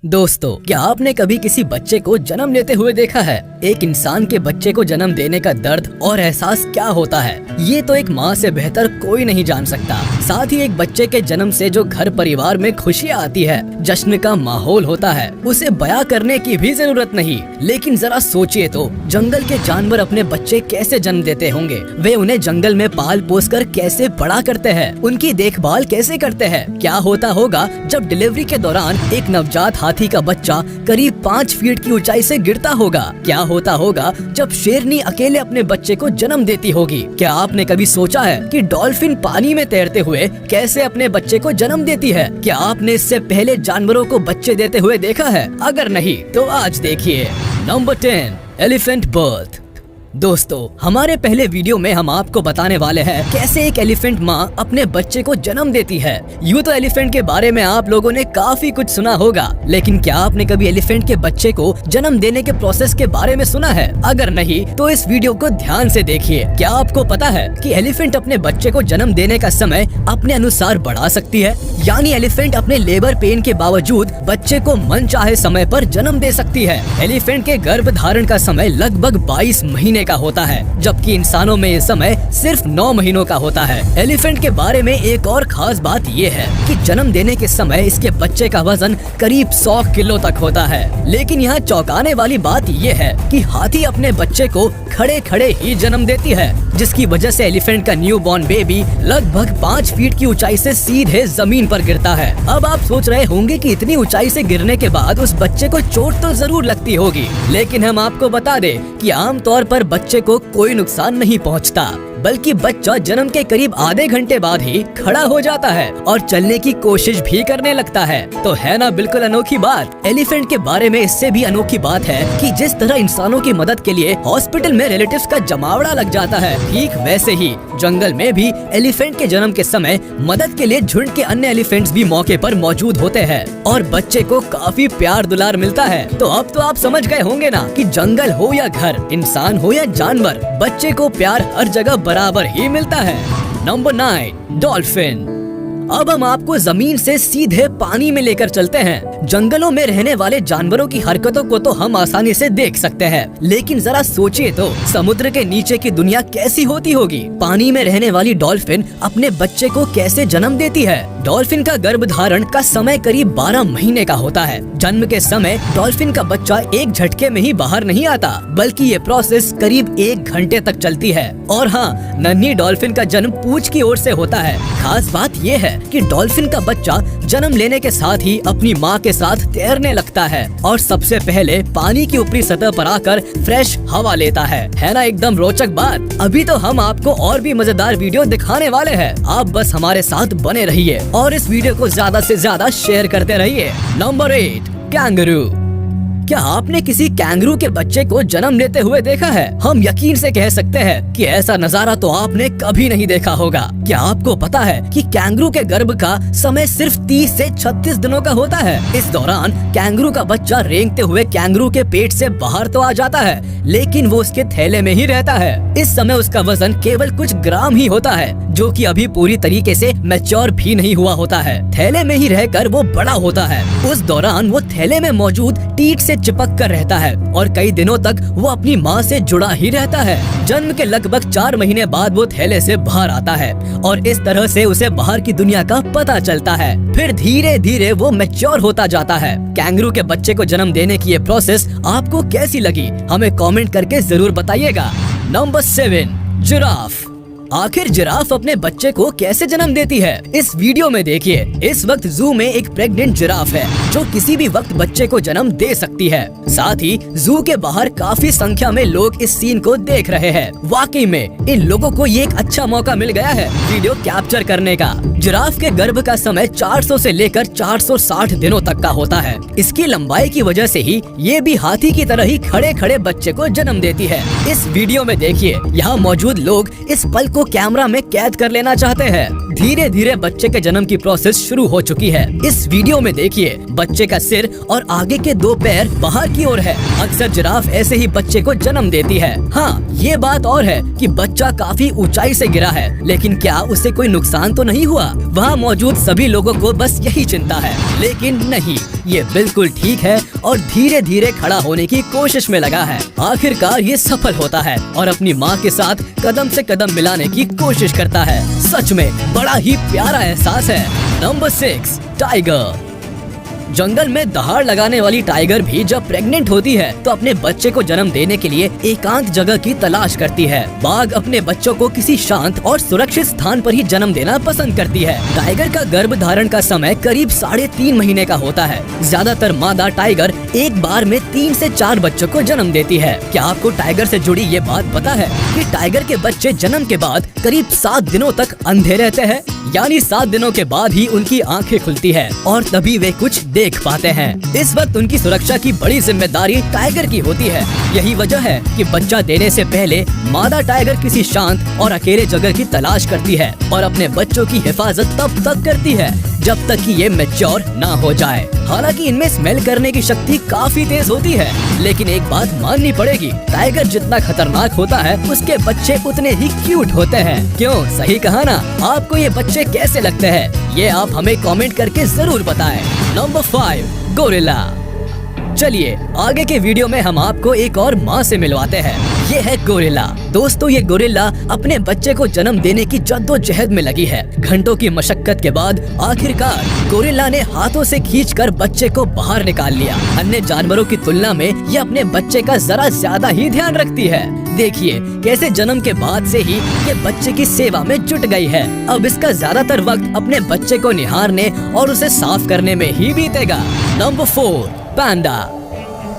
दोस्तों, क्या आपने कभी किसी बच्चे को जन्म लेते हुए देखा है? एक इंसान के बच्चे को जन्म देने का दर्द और एहसास क्या होता है, ये तो एक माँ से बेहतर कोई नहीं जान सकता। साथ ही एक बच्चे के जन्म से जो घर परिवार में खुशियाँ आती है, जश्न का माहौल होता है, उसे बयां करने की भी जरूरत नहीं। लेकिन जरा सोचिए तो, जंगल के जानवर अपने बच्चे कैसे जन्म देते होंगे? वे उन्हें जंगल में पाल पोस कर कैसे बड़ा करते हैं? उनकी देखभाल कैसे करते हैं? क्या होता होगा जब डिलीवरी के दौरान एक नवजात हाथी का बच्चा करीब 5 फीट की ऊंचाई से गिरता होगा? क्या होता होगा जब शेरनी अकेले अपने बच्चे को जन्म देती होगी? क्या आपने कभी सोचा है कि डॉल्फिन पानी में तैरते हुए कैसे अपने बच्चे को जन्म देती है? क्या आपने इससे पहले जानवरों को बच्चे देते हुए देखा है? अगर नहीं तो आज देखिए। Number 10, elephant birth. दोस्तों, हमारे पहले वीडियो में हम आपको बताने वाले हैं कैसे एक एलिफेंट माँ अपने बच्चे को जन्म देती है। यूँ तो एलिफेंट के बारे में आप लोगों ने काफी कुछ सुना होगा, लेकिन क्या आपने कभी एलिफेंट के बच्चे को जन्म देने के प्रोसेस के बारे में सुना है? अगर नहीं तो इस वीडियो को ध्यान से देखिए। क्या आपको पता है कि एलिफेंट अपने बच्चे को जन्म देने का समय अपने अनुसार बढ़ा सकती है? यानी एलिफेंट अपने लेबर पेन के बावजूद बच्चे को मन चाहे समय पर जन्म दे सकती है। एलिफेंट के गर्भ धारण का समय लगभग 22 महीने का होता है, जबकि इंसानों में ये समय सिर्फ 9 महीनों का होता है। एलिफेंट के बारे में एक और खास बात ये है कि जन्म देने के समय इसके बच्चे का वजन करीब 100 किलो तक होता है। लेकिन यहाँ चौंकाने वाली बात ये है कि हाथी अपने बच्चे को खड़े खड़े ही जन्म देती है, जिसकी वजह से एलिफेंट का न्यू बॉर्न बेबी लगभग 5 फीट की ऊंचाई से सीधे जमीन पर गिरता है। अब आप सोच रहे होंगे कि इतनी ऊंचाई से गिरने के बाद उस बच्चे को चोट तो जरूर लगती होगी, लेकिन हम आपको बता दें कि आमतौर पर बच्चे को कोई नुकसान नहीं पहुंचता, बल्कि बच्चा जन्म के करीब आधे घंटे बाद ही खड़ा हो जाता है और चलने की कोशिश भी करने लगता है। तो है ना बिल्कुल अनोखी बात। एलिफेंट के बारे में इससे भी अनोखी बात है कि जिस तरह इंसानों की मदद के लिए हॉस्पिटल में रिलेटिव्स का जमावड़ा लग जाता है, ठीक वैसे ही जंगल में भी एलिफेंट के जन्म के समय मदद के लिए झुंड के अन्य एलिफेंट्स भी मौके पर मौजूद होते हैं और बच्चे को काफी प्यार दुलार मिलता है। तो अब तो आप समझ गए होंगे ना कि जंगल हो या घर, इंसान हो या जानवर, बच्चे को प्यार हर जगह बराबर ही मिलता है। Number 9, dolphin. अब हम आपको जमीन से सीधे पानी में लेकर चलते हैं। जंगलों में रहने वाले जानवरों की हरकतों को तो हम आसानी से देख सकते हैं, लेकिन जरा सोचिए तो समुद्र के नीचे की दुनिया कैसी होती होगी? पानी में रहने वाली डॉल्फिन अपने बच्चे को कैसे जन्म देती है? डॉल्फिन का गर्भधारण का समय करीब 12 महीने का होता है। जन्म के समय डॉल्फिन का बच्चा एक झटके में ही बाहर नहीं आता, बल्कि ये प्रोसेस करीब 1 घंटे तक चलती है। और हाँ, नन्ही डॉल्फिन का जन्म पूंछ की ओर से होता है। खास बात ये है कि डॉल्फिन का बच्चा जन्म लेने के साथ ही अपनी माँ के साथ तैरने लगता है और सबसे पहले पानी की ऊपरी सतह पर आकर फ्रेश हवा लेता है ना एकदम रोचक बात। अभी तो हम आपको और भी मजेदार वीडियो दिखाने वाले हैं, आप बस हमारे साथ बने रहिए और इस वीडियो को ज्यादा से ज्यादा शेयर करते रहिए। Number 8, kangaroo. क्या आपने किसी कैंगरू के बच्चे को जन्म लेते हुए देखा है? हम यकीन से कह सकते हैं कि ऐसा नजारा तो आपने कभी नहीं देखा होगा। क्या आपको पता है कि कैंगरू के गर्भ का समय सिर्फ 30 से 36 दिनों का होता है? इस दौरान कैंगरू का बच्चा रेंगते हुए कैंगरू के पेट से बाहर तो आ जाता है, लेकिन वो उसके थैले में ही रहता है। इस समय उसका वजन केवल कुछ ग्राम ही होता है, जो कि अभी पूरी तरीके से मैच्योर भी नहीं हुआ होता है। थैले में ही रहकर वो बड़ा होता है। उस दौरान वो थैले में मौजूद टीट से चिपक कर रहता है और कई दिनों तक वो अपनी माँ से जुड़ा ही रहता है। जन्म के लगभग 4 महीने बाद वो थैले से बाहर आता है और इस तरह से उसे बाहर की दुनिया का पता चलता है। फिर धीरे धीरे वो मैच्योर होता जाता है। कैंगरू के बच्चे को जन्म देने की ये प्रोसेस आपको कैसी लगी? हमें कमेंट करके जरूर बताइएगा। Number 7, giraffe. आखिर जिराफ अपने बच्चे को कैसे जन्म देती है? इस वीडियो में देखिए। इस वक्त जू में एक प्रेग्नेंट जिराफ है जो किसी भी वक्त बच्चे को जन्म दे सकती है। साथ ही जू के बाहर काफी संख्या में लोग इस सीन को देख रहे हैं। वाकई में इन लोगों को ये एक अच्छा मौका मिल गया है वीडियो कैप्चर करने का। जिराफ के गर्भ का समय 400 से लेकर 460 दिनों तक का होता है। इसकी लंबाई की वजह से ही ये भी हाथी की तरह ही खड़े खड़े बच्चे को जन्म देती है। इस वीडियो में देखिए, यहाँ मौजूद लोग इस पल को कैमरा में कैद कर लेना चाहते हैं। धीरे धीरे बच्चे के जन्म की प्रोसेस शुरू हो चुकी है। इस वीडियो में देखिए, बच्चे का सिर और आगे के 2 पैर बाहर की ओर है। अक्सर जिराफ ऐसे ही बच्चे को जन्म देती है। हाँ, ये बात और है कि बच्चा काफी ऊंचाई से गिरा है, लेकिन क्या उसे कोई नुकसान तो नहीं हुआ? वहाँ मौजूद सभी लोगों को बस यही चिंता है, लेकिन नहीं, ये बिल्कुल ठीक है और धीरे धीरे खड़ा होने की कोशिश में लगा है। आखिरकार ये सफल होता है और अपनी माँ के साथ कदम से कदम मिलाने की कोशिश करता है। सच में बड़ा ही प्यारा एहसास है। Number 6, tiger. जंगल में दहाड़ लगाने वाली टाइगर भी जब प्रेग्नेंट होती है तो अपने बच्चे को जन्म देने के लिए एकांत जगह की तलाश करती है। बाघ अपने बच्चों को किसी शांत और सुरक्षित स्थान पर ही जन्म देना पसंद करती है। टाइगर का गर्भ धारण का समय करीब 3.5 महीने का होता है। ज्यादातर मादा टाइगर एक बार में 3 से 4 बच्चों को जन्म देती है। क्या आपको टाइगर से जुड़ी ये बात पता है कि टाइगर के बच्चे जन्म के बाद करीब 7 दिनों तक अंधे रहते हैं, यानी 7 दिनों के बाद ही उनकी आंखें खुलती है और तभी वे कुछ देख पाते हैं। इस वक्त उनकी सुरक्षा की बड़ी जिम्मेदारी टाइगर की होती है। यही वजह है कि बच्चा देने से पहले मादा टाइगर किसी शांत और अकेले जगह की तलाश करती है और अपने बच्चों की हिफाजत तब तक करती है जब तक कि ये मैच्योर ना हो जाए। हालांकि इनमें स्मेल करने की शक्ति काफी तेज होती है, लेकिन एक बात माननी पड़ेगी, टाइगर जितना खतरनाक होता है उसके बच्चे उतने ही क्यूट होते हैं। क्यों, सही कहा ना? आपको ये बच्चे कैसे लगते हैं, ये आप हमें कमेंट करके जरूर बताएं। Number 5, gorilla. चलिए आगे के वीडियो में हम आपको एक और माँ से मिलवाते हैं। ये है गोरिल्ला। दोस्तों, ये गोरिल्ला अपने बच्चे को जन्म देने की जद्दोजहद में लगी है। घंटों की मशक्कत के बाद आखिरकार गोरिल्ला ने हाथों से खींचकर बच्चे को बाहर निकाल लिया। अन्य जानवरों की तुलना में ये अपने बच्चे का जरा ज्यादा ही ध्यान रखती है। देखिए कैसे जन्म के बाद से ही ये बच्चे की सेवा में जुट गई है। अब इसका ज्यादातर वक्त अपने बच्चे को निहारने और उसे साफ करने में ही बीतेगा। नंबर 4, पैंडा।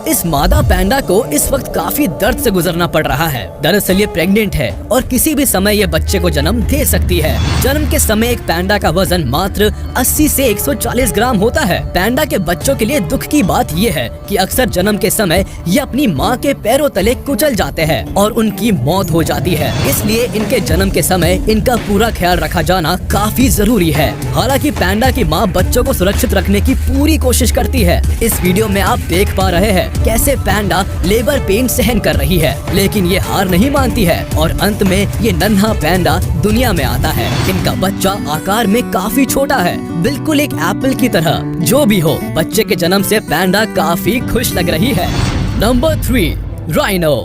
इस मादा पैंडा को इस वक्त काफी दर्द से गुजरना पड़ रहा है। दरअसल ये प्रेग्नेंट है और किसी भी समय ये बच्चे को जन्म दे सकती है। जन्म के समय एक पैंडा का वजन मात्र 80 से 140 ग्राम होता है। पैंडा के बच्चों के लिए दुख की बात ये है कि अक्सर जन्म के समय ये अपनी माँ के पैरों तले कुचल जाते हैं और उनकी मौत हो जाती है। इसलिए इनके जन्म के समय इनका पूरा ख्याल रखा जाना काफी जरूरी है। हालांकि पैंडा की माँ बच्चों को सुरक्षित रखने की पूरी कोशिश करती है। इस वीडियो में आप देख पा रहे हैं कैसे पैंडा लेबर पेन सहन कर रही है, लेकिन ये हार नहीं मानती है और अंत में ये नन्हा पैंडा दुनिया में आता है। इनका बच्चा आकार में काफी छोटा है, बिल्कुल एक एप्पल की तरह। जो भी हो, बच्चे के जन्म से पैंडा काफी खुश लग रही है। Number 3, rhino.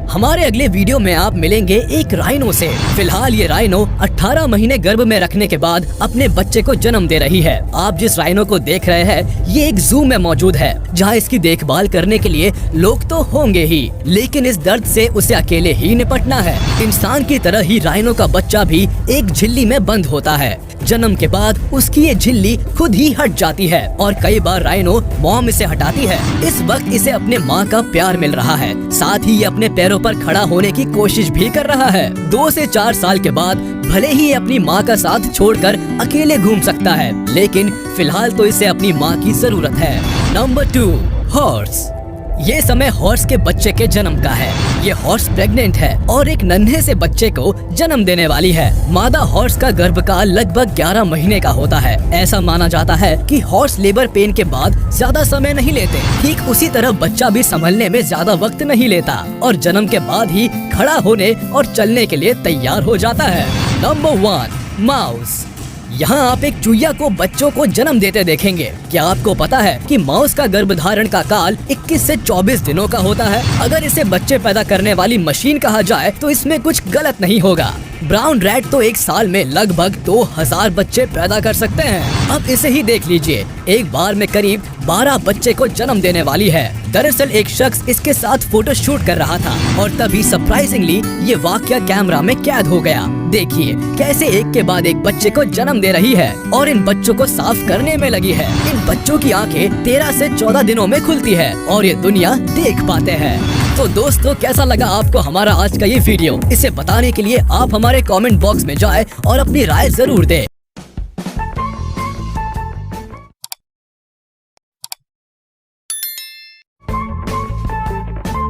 हमारे अगले वीडियो में आप मिलेंगे एक राइनो से। फिलहाल ये राइनो 18 महीने गर्भ में रखने के बाद अपने बच्चे को जन्म दे रही है। आप जिस राइनो को देख रहे हैं ये एक जू में मौजूद है, जहां इसकी देखभाल करने के लिए लोग तो होंगे ही, लेकिन इस दर्द से उसे अकेले ही निपटना है। इंसान की तरह ही राइनो का बच्चा भी एक झिल्ली में बंद होता है। जन्म के बाद उसकी ये झिल्ली खुद ही हट जाती है और कई बार राइनो मॉम इसे हटाती है। इस वक्त इसे अपने माँ का प्यार मिल रहा है, साथ ही ये अपने पैरों पर खड़ा होने की कोशिश भी कर रहा है। 2 से 4 साल के बाद भले ही अपनी माँ का साथ छोड़कर अकेले घूम सकता है, लेकिन फिलहाल तो इसे अपनी माँ की जरूरत है। Number 2, horse. ये समय हॉर्स के बच्चे के जन्म का है। ये हॉर्स प्रेग्नेंट है और एक नन्हे से बच्चे को जन्म देने वाली है। मादा हॉर्स का गर्भकाल लगभग 11 महीने का होता है। ऐसा माना जाता है कि हॉर्स लेबर पेन के बाद ज्यादा समय नहीं लेते। ठीक उसी तरह बच्चा भी संभलने में ज्यादा वक्त नहीं लेता और जन्म के बाद ही खड़ा होने और चलने के लिए तैयार हो जाता है। Number 1, mouse. यहाँ आप एक चूहिया को बच्चों को जन्म देते देखेंगे। क्या आपको पता है कि माउस का गर्भधारण का काल 21 से 24 दिनों का होता है। अगर इसे बच्चे पैदा करने वाली मशीन कहा जाए तो इसमें कुछ गलत नहीं होगा। ब्राउन रैट तो एक साल में लगभग 2000 बच्चे पैदा कर सकते हैं। अब इसे ही देख लीजिए, एक बार में करीब 12 बच्चे को जन्म देने वाली है। दरअसल एक शख्स इसके साथ फोटो शूट कर रहा था और तभी सरप्राइजिंगली ये वाकया कैमरा में कैद हो गया। देखिए कैसे एक के बाद एक बच्चे को जन्म दे रही है और इन बच्चों को साफ करने में लगी है। इन बच्चों की आंखें 13 से 14 दिनों में खुलती है और ये दुनिया देख पाते हैं। तो दोस्तों, कैसा लगा आपको हमारा आज का ये वीडियो? इसे बताने के लिए आप हमारे कमेंट बॉक्स में जाएं और अपनी राय जरूर दें।